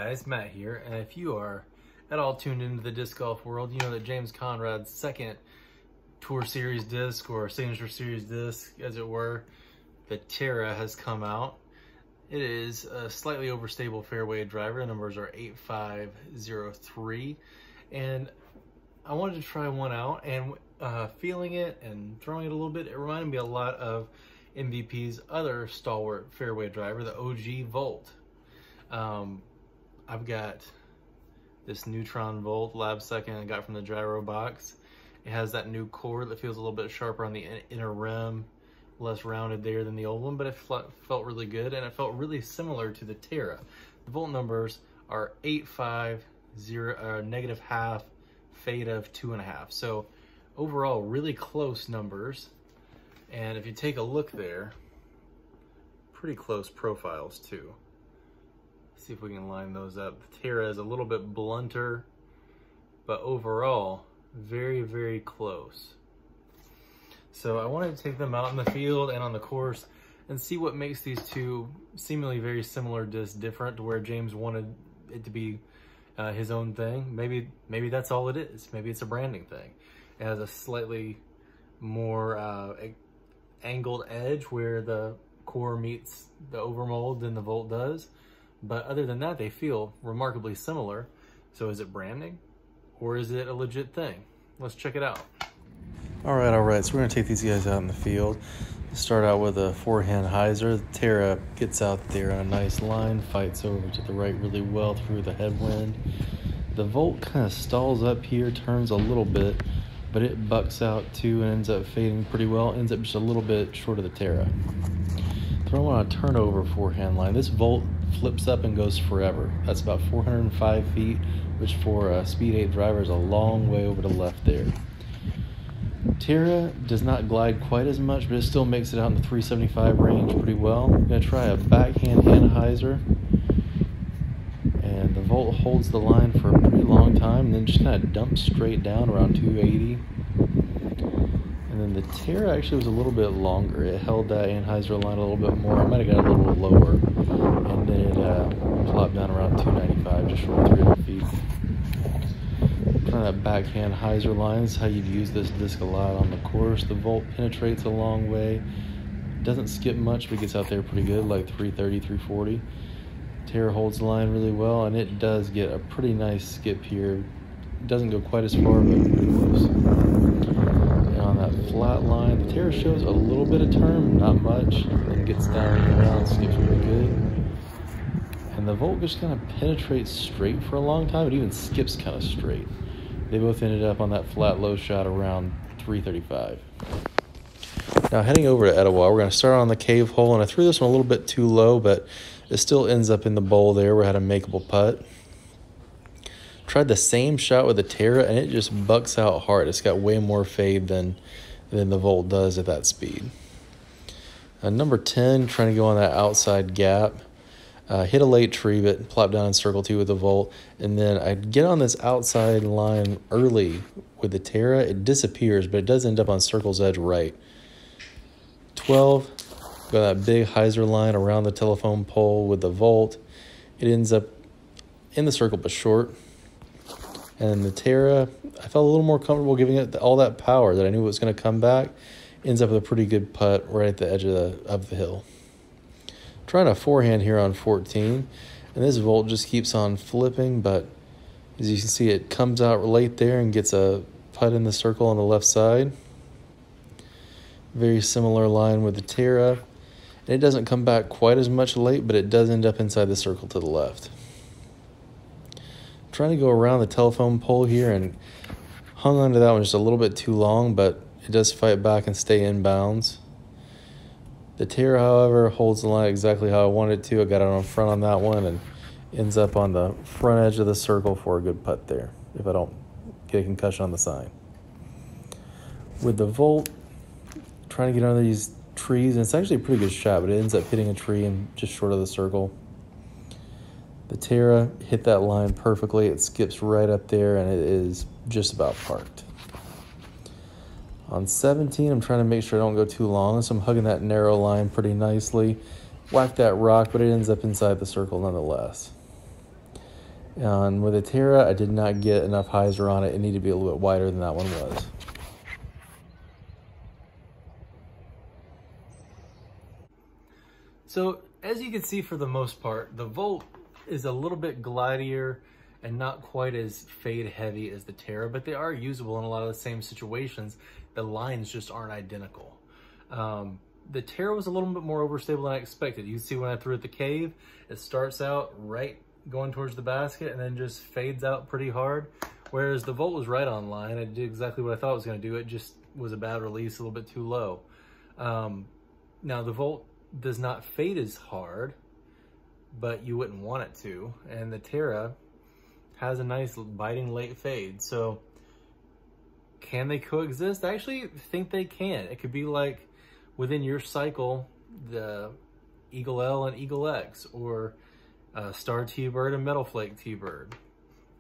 guys, Matt here, and if you are at all tuned into the disc golf world, you know that James Conrad's second Tour Series disc, or Signature Series disc as it were, the Terra, has come out. It is a slightly overstable fairway driver. The numbers are 8503, and I wanted to try one out, and feeling it and throwing it a little bit, it reminded me a lot of MVP's other stalwart fairway driver, the OG Volt. I've got this Neutron Volt Lab Second I got from the gyro box. It has that new core that feels a little bit sharper on the inner rim, less rounded there than the old one, but it felt really good, and it felt really similar to the Terra. The Volt numbers are 850, negative half, fade of 2.5. So overall, really close numbers. And if you take a look there, pretty close profiles too. See if we can line those up. The Terra is a little bit blunter, but overall, very, very close. So I wanted to take them out in the field and on the course and see what makes these two seemingly very similar discs different, to where James wanted it to be his own thing. Maybe that's all it is. Maybe it's a branding thing. It has a slightly more angled edge where the core meets the overmold than the Volt does. But other than that, they feel remarkably similar. So is it branding, or is it a legit thing? Let's check it out. All right. So we're gonna take these guys out in the field. Start out with a forehand hyzer. The Terra gets out there on a nice line, fights over to the right really well through the headwind. The Volt kind of stalls up here, turns a little bit, but it bucks out too and ends up fading pretty well. Ends up just a little bit short of the Terra. Throw on a turnover forehand line. This Volt flips up and goes forever. That's about 405 feet, which for a Speed 8 driver is a long way over to the left there. Terra does not glide quite as much, but it still makes it out in the 375 range pretty well. I'm going to try a backhand anhyzer. And the Volt holds the line for a pretty long time, and then just kind of dumps straight down around 280. And then the Terra actually was a little bit longer. It held that anhyzer line a little bit more. I might have got a little lower. And then it plopped down around 295, just short of 300 feet. Trying that backhand hyzer line is how you'd use this disc a lot on the course. The Volt penetrates a long way. Doesn't skip much, but gets out there pretty good, like 330, 340. Terra holds the line really well, and it does get a pretty nice skip here. It doesn't go quite as far, but pretty close. And on that flat line, the Terra shows a little bit of turn, not much, and gets down and around, skips really good. And the Volt just kind of penetrates straight for a long time. It even skips kind of straight. They both ended up on that flat low shot around 335. Now heading over to Etowah, we're going to start on the cave hole, and I threw this one a little bit too low, but it still ends up in the bowl there where I had a makeable putt. Tried the same shot with the Terra, and it just bucks out hard. It's got way more fade than the Volt does at that speed. Number 10, trying to go on that outside gap. Hit a late tree, but plop down in circle 2 with the Volt. And then I get on this outside line early with the Terra. It disappears, but it does end up on circle's edge right. 12, go that big hyzer line around the telephone pole with the Volt. It ends up in the circle, but short. And the Terra, I felt a little more comfortable giving it all that power that I knew it was going to come back. Ends up with a pretty good putt right at the edge of the hill. Trying a forehand here on 14, and this Volt just keeps on flipping, but as you can see, it comes out late there and gets a putt in the circle on the left side. Very similar line with the Terra, and it doesn't come back quite as much late, but it does end up inside the circle to the left. Trying to go around the telephone pole here and hung onto that one just a little bit too long, but it does fight back and stay in bounds. The Terra, however, holds the line exactly how I wanted it to. I got it on front on that one and ends up on the front edge of the circle for a good putt there, if I don't get a concussion on the sign. With the Volt, trying to get under these trees, and it's actually a pretty good shot, but it ends up hitting a tree and just short of the circle. The Terra hit that line perfectly. It skips right up there, and it is just about parked. On 17, I'm trying to make sure I don't go too long, so I'm hugging that narrow line pretty nicely. Whack that rock, but it ends up inside the circle nonetheless. And with the Terra, I did not get enough hyzer on it. It needed to be a little bit wider than that one was. So as you can see, for the most part, the Volt is a little bit glidier and not quite as fade heavy as the Terra, but they are usable in a lot of the same situations. The lines just aren't identical. The Terra was a little bit more overstable than I expected. You can see when I threw at the cave, it starts out right going towards the basket and then just fades out pretty hard. Whereas the Volt was right on line. I did exactly what I thought it was going to do. It just was a bad release, a little bit too low. Now the Volt does not fade as hard, but you wouldn't want it to. And the Terra has a nice biting late fade. So can they coexist? I actually think they can. It could be like within your cycle, the Eagle L and Eagle X, or Star T-Bird and Metal Flake T-Bird.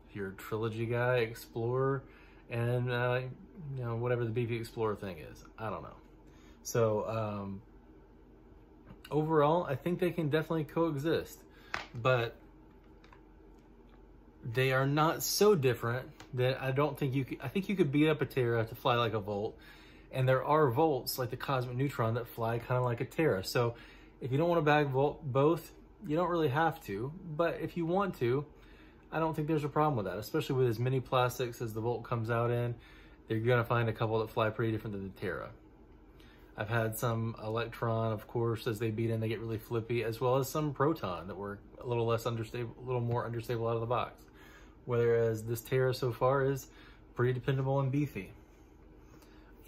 If you're a Trilogy guy, Explorer, and you know, whatever the BP Explorer thing is. I don't know. So overall, I think they can definitely coexist, but they are not so different that I don't think you could. I think you could beat up a Terra to fly like a Volt, and there are Volts like the Cosmic Neutron that fly kind of like a Terra. So if you don't want to bag Volt both, you don't really have to, but if you want to, I don't think there's a problem with that, especially with as many plastics as the Volt comes out in. You're gonna find a couple that fly pretty different than the Terra. I've had some Electron, of course, as they beat in, they get really flippy, as well as some Proton that were a little less understable, a little more understable out of the box. Whereas this Terra so far is pretty dependable and beefy,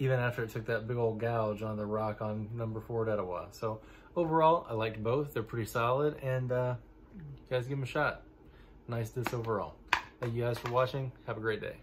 even after it took that big old gouge on the rock on number 4 at Etowah. So overall, I liked both. They're pretty solid, and you guys give them a shot. Nice disc overall. Thank you guys for watching. Have a great day.